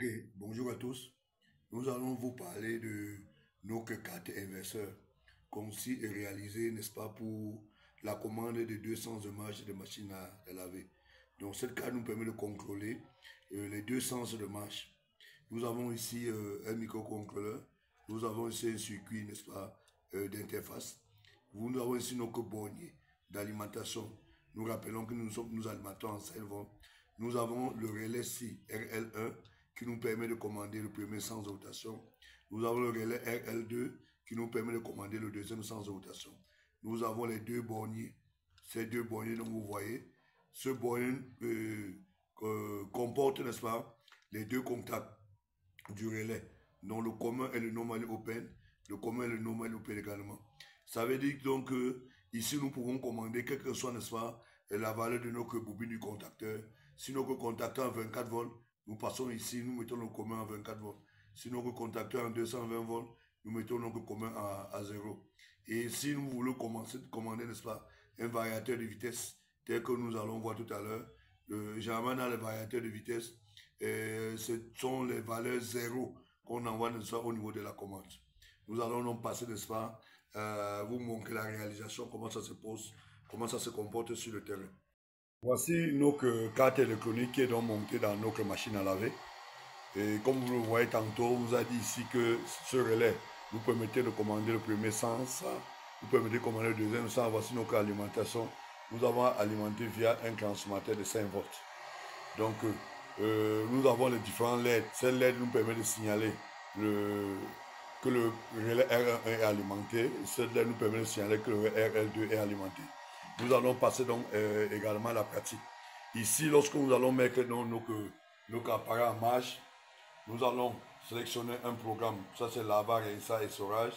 Ok, bonjour à tous. Nous allons vous parler de nos cartes inverseurs conçues et réalisées, n'est-ce pas, pour la commande de 200 de marche de machine à laver. Donc cette carte nous permet de contrôler les deux sens de marche. Nous avons ici un microcontrôleur. Nous avons ici un circuit, n'est-ce pas, d'interface. Nous avons ici nos borniers d'alimentation. Nous rappelons que nous alimentons en 5 volts. Nous avons le relais C RL1 qui nous permet de commander le premier sens de rotation. Nous avons le relais RL2 qui nous permet de commander le deuxième sens de rotation. Nous avons les deux borniers. Ces deux borniers dont vous voyez. Ce bornier comporte, n'est-ce pas, les deux contacts du relais, dont le commun et le normal open, le commun et le normal open également. Ça veut dire donc que ici nous pouvons commander quelle que soit, n'est-ce pas, la valeur de notre bobine du contacteur. Si notre contacteur en 24 volts, nous passons ici, nous mettons le commun à 24 volts. Si notre contacteur en 220 volts, nous mettons notre commun à 0. Et si nous voulons commander, n'est-ce pas, un variateur de vitesse, tel que nous allons voir tout à l'heure, généralement dans les variateurs de vitesse, ce sont les valeurs 0 qu'on envoie, n'est-ce pas, au niveau de la commande. Nous allons donc passer, n'est-ce pas, vous montrer la réalisation, comment ça se pose, comment ça se comporte sur le terrain. Voici notre carte électronique qui est donc montée dans notre machine à laver. Et comme vous le voyez tantôt, on nous a dit ici que ce relais nous permettait de commander le premier sens, nous permettait de commander le deuxième sens. Voici notre alimentation. Nous avons alimenté via un transformateur de 5 volts. Donc, nous avons les différents LED. Ces LED nous permettent de signaler que le relais R1 est alimenté. Ces LED nous permettent de signaler que le relais RL2 est alimenté. Nous allons passer donc également à la pratique. Ici, lorsque nous allons mettre nos appareils en marche, nous allons sélectionner un programme. Ça, c'est lavage, rinçage et essorage.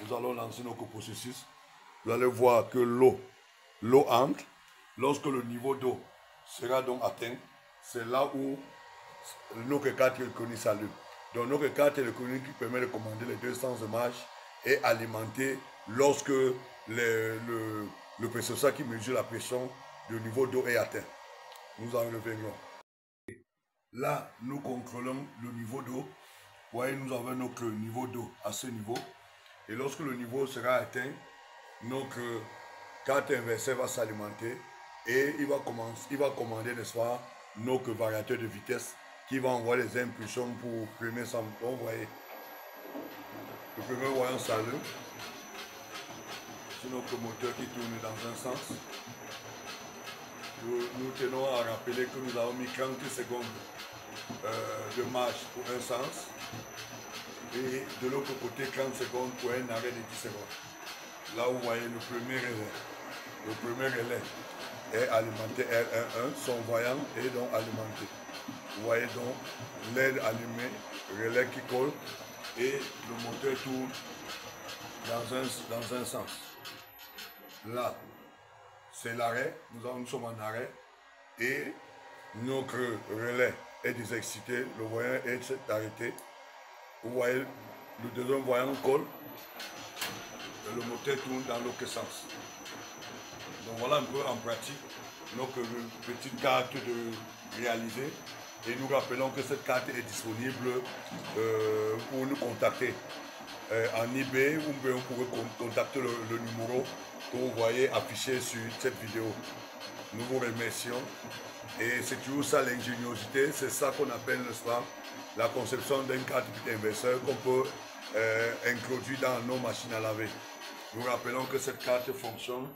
Nous allons lancer notre processus. Vous allez voir que l'eau entre. Lorsque le niveau d'eau sera donc atteint, c'est là où notre carte électronique s'allume. Donc, notre carte électronique qui permet de commander les deux sens de marche est alimentée lorsque le processeur qui mesure la pression du niveau d'eau est atteint. Nous en revenons. Là, nous contrôlons le niveau d'eau. Vous voyez, nous avons notre niveau d'eau à ce niveau. Et lorsque le niveau sera atteint, notre carte inverseur va s'alimenter et il va commander, n'est-ce pas, notre variateur de vitesse qui va envoyer les impulsions pour le premier sens. Vous voyez, le premier voyant s'allume. C'est notre moteur qui tourne dans un sens. Nous tenons à rappeler que nous avons mis 30 secondes de marche pour un sens et de l'autre côté 30 secondes pour un arrêt de 10 secondes. Là vous voyez le premier relais est alimenté R11, son voyant est donc alimenté. Vous voyez donc l'aide allumée, relais qui colle et le moteur tourne dans un sens. Là, c'est l'arrêt, nous sommes en arrêt et notre relais est désexcité, le voyant est arrêté. Vous voyez, le deuxième voyant colle et le moteur tourne dans l'autre sens. Donc voilà un peu en pratique notre petite carte de réaliser. Et nous rappelons que cette carte est disponible pour nous contacter en eBay. Vous pouvez contacter le numéro que vous voyez affiché sur cette vidéo. Nous vous remercions. Et c'est toujours ça l'ingéniosité, c'est ça qu'on appelle, n'est-ce pas, la conception d'un carte inverseur qu'on peut introduire dans nos machines à laver. Nous rappelons que cette carte fonctionne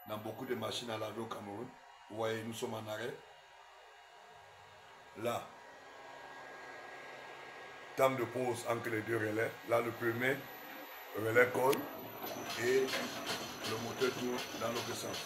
dans beaucoup de machines à laver au Cameroun. Vous voyez, nous sommes en arrêt. Là, temps de pause entre les deux relais. Là, le premier relais colle et le moteur tourne dans l'autre sens.